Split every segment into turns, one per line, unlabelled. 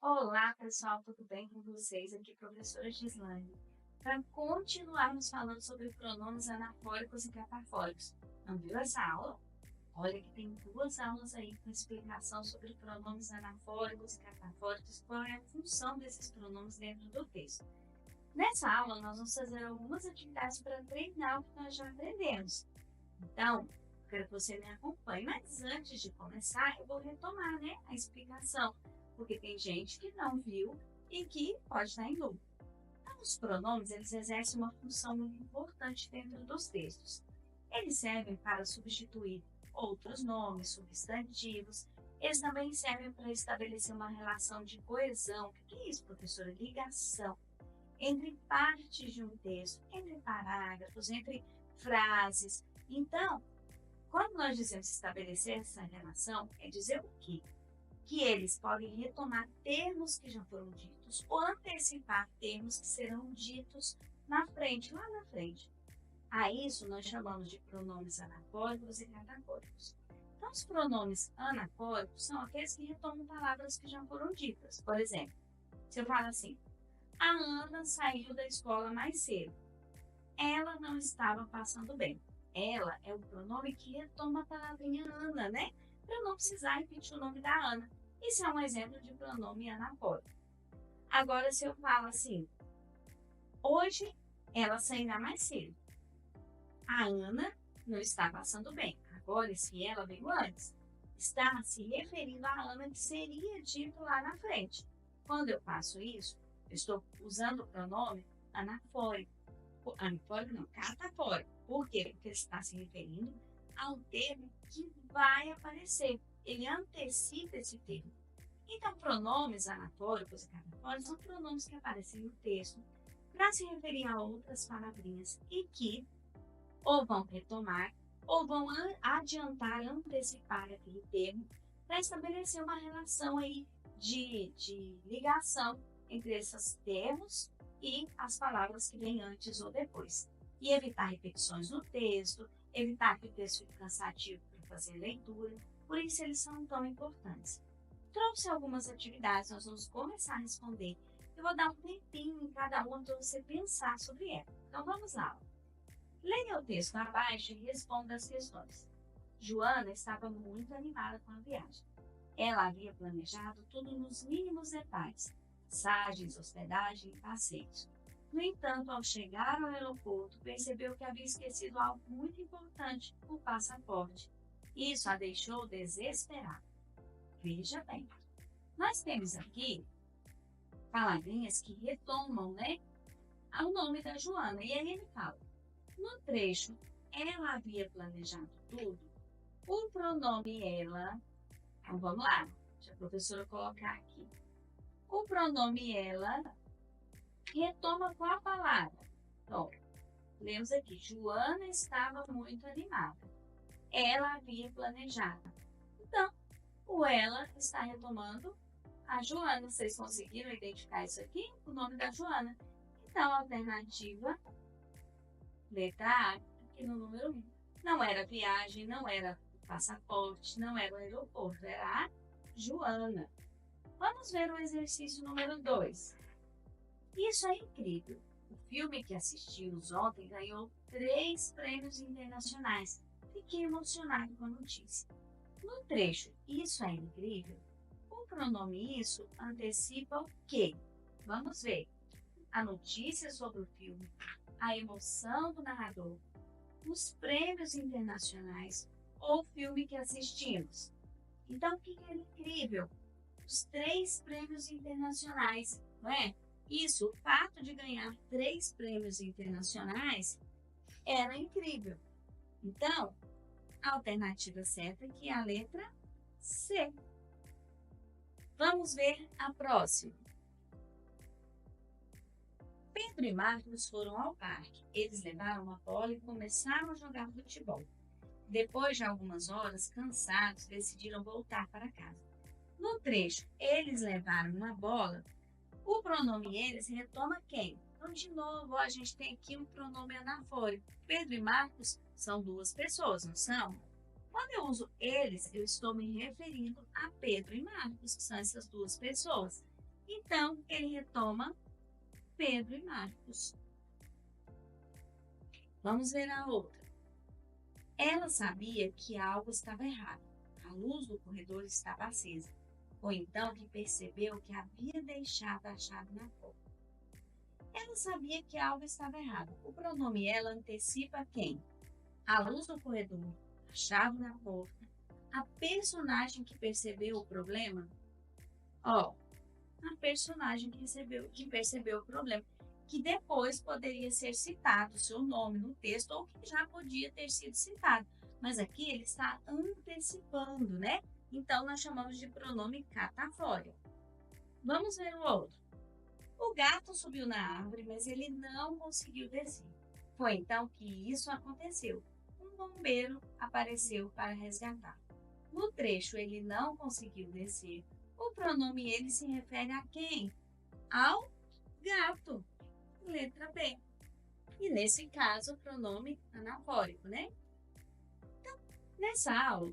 Olá, pessoal, tudo bem com vocês? Aqui, professora Gislane. Para continuarmos falando sobre pronomes anafóricos e catafóricos. Não viu essa aula? Olha que tem duas aulas aí com explicação sobre pronomes anafóricos e catafóricos, qual é a função desses pronomes dentro do texto. Nessa aula, nós vamos fazer algumas atividades para treinar o que nós já aprendemos. Então, quero que você me acompanhe, mas antes de começar, eu vou retomar, a explicação, porque tem gente que não viu e que pode estar em dúvida. Então, os pronomes, eles exercem uma função muito importante dentro dos textos. Eles servem para substituir outros nomes, substantivos. Eles também servem para estabelecer uma relação de coesão. O que é isso, professora? Ligação entre partes de um texto, entre parágrafos, entre frases. Então, quando nós dizemos estabelecer essa relação, é dizer o quê? Que eles podem retomar termos que já foram ditos ou antecipar termos que serão ditos na frente, lá na frente. A isso nós chamamos de pronomes anafóricos e catafóricos. Então, os pronomes anafóricos são aqueles que retomam palavras que já foram ditas. Por exemplo, se eu falo assim, a Ana saiu da escola mais cedo. Ela não estava passando bem. Ela é o pronome que retoma a palavrinha Ana, para eu não precisar repetir o nome da Ana. Isso é um exemplo de pronome anafórico. Agora, se eu falo assim, hoje ela sairá mais cedo. A Ana não está passando bem. Agora, esse ela veio antes. Está se referindo à Ana que seria dito lá na frente. Quando eu faço isso, eu estou usando o pronome anafórico. Anafórico não, catafórico. Por quê? Porque ele está se referindo ao termo que vai aparecer. Ele antecipa esse termo. Então, pronomes anafóricos e catafóricos são pronomes que aparecem no texto para se referir a outras palavrinhas e que ou vão retomar ou vão adiantar, antecipar aquele termo para estabelecer uma relação aí de ligação entre esses termos e as palavras que vêm antes ou depois. E evitar repetições no texto, evitar que o texto fique cansativo para fazer leitura, por isso eles são tão importantes. Trouxe algumas atividades, nós vamos começar a responder. Eu vou dar um tempinho em cada uma para você pensar sobre ela. Então vamos lá. Leia o texto abaixo e responda as questões. Joana estava muito animada com a viagem. Ela havia planejado tudo nos mínimos detalhes, passagens, hospedagem e passeios. No entanto, ao chegar ao aeroporto, percebeu que havia esquecido algo muito importante, o passaporte. Isso a deixou desesperada. Veja bem, nós temos aqui palavrinhas que retomam, o nome da Joana. E aí ele fala, no trecho, ela havia planejado tudo, o pronome ela, então vamos lá, deixa a professora colocar aqui. O pronome ela retoma qual a palavra? Então, lemos aqui, Joana estava muito animada. Ela havia planejado. Então, o ela está retomando a Joana. Vocês conseguiram identificar isso aqui? O nome da Joana. Então, a alternativa, letra A, aqui no número 1. Não era viagem, não era passaporte, não era o aeroporto, era a Joana. Vamos ver o exercício número 2. Isso é incrível. O filme que assistimos ontem ganhou 3 prêmios internacionais. Fiquei emocionado com a notícia. No trecho Isso é incrível, o pronome isso antecipa o quê? Vamos ver. A notícia sobre o filme, a emoção do narrador, os prêmios internacionais ou o filme que assistimos. Então, o que é incrível? Os 3 prêmios internacionais, não é? Isso, o fato de ganhar 3 prêmios internacionais era incrível. Então, a alternativa certa aqui é a letra C. Vamos ver a próxima. Pedro e Marcos foram ao parque. Eles levaram uma bola e começaram a jogar futebol. Depois de algumas horas, cansados, decidiram voltar para casa. No trecho, eles levaram uma bola, o pronome eles retoma quem? Então, de novo, a gente tem aqui um pronome anafórico. Pedro e Marcos são 2 pessoas, não são? Quando eu uso eles, eu estou me referindo a Pedro e Marcos, que são essas 2 pessoas. Então, ele retoma Pedro e Marcos. Vamos ver a outra. Ela sabia que algo estava errado. A luz do corredor estava acesa. Foi então que percebeu que havia deixado a chave na porta. Ela sabia que algo estava errado. O pronome ela antecipa quem? A luz do corredor, a chave na porta, a personagem que percebeu o problema. Ó, a personagem que percebeu o problema, que depois poderia ser citado o seu nome no texto ou que já podia ter sido citado. Mas aqui ele está antecipando, né? Então, nós chamamos de pronome catafórico. Vamos ver o outro. O gato subiu na árvore, mas ele não conseguiu descer. Foi então que isso aconteceu. Um bombeiro apareceu para resgatar. No trecho, ele não conseguiu descer. O pronome ele se refere a quem? Ao gato. Letra B. E nesse caso, o pronome anafórico, né? Então, nessa aula,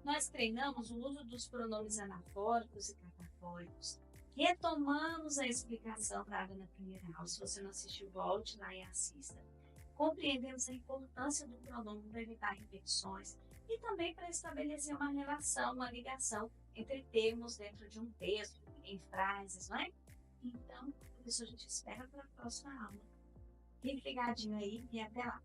nós treinamos o uso dos pronomes anafóricos e catafóricos. Retomamos a explicação dada na primeira aula. Se você não assistiu, volte lá e assista. Compreendemos a importância do pronome para evitar repetições e também para estabelecer uma relação, uma ligação entre termos dentro de um texto, em frases, não é? Então, professor, a gente espera para a próxima aula. Fique ligadinho aí e até lá!